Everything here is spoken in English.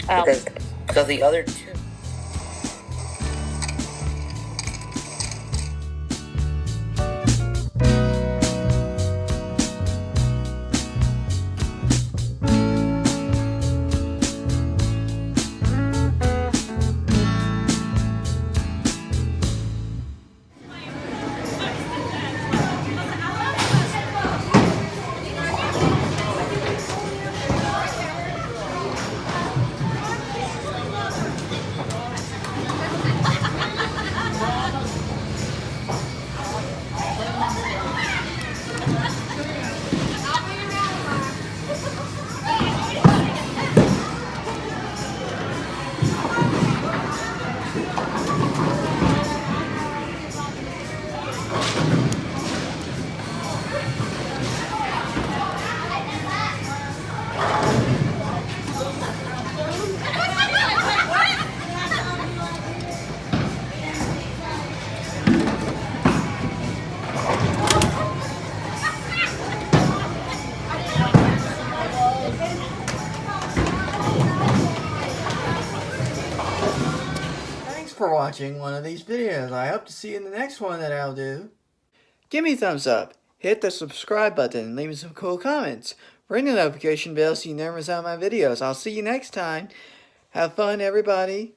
Because the other two. Thanks for watching one of these videos. I hope to see you in the next one that I'll do. Give me a thumbs up, hit the subscribe button, and leave me some cool comments. Ring the notification bell so you never miss out on my videos. I'll see you next time. Have fun, everybody.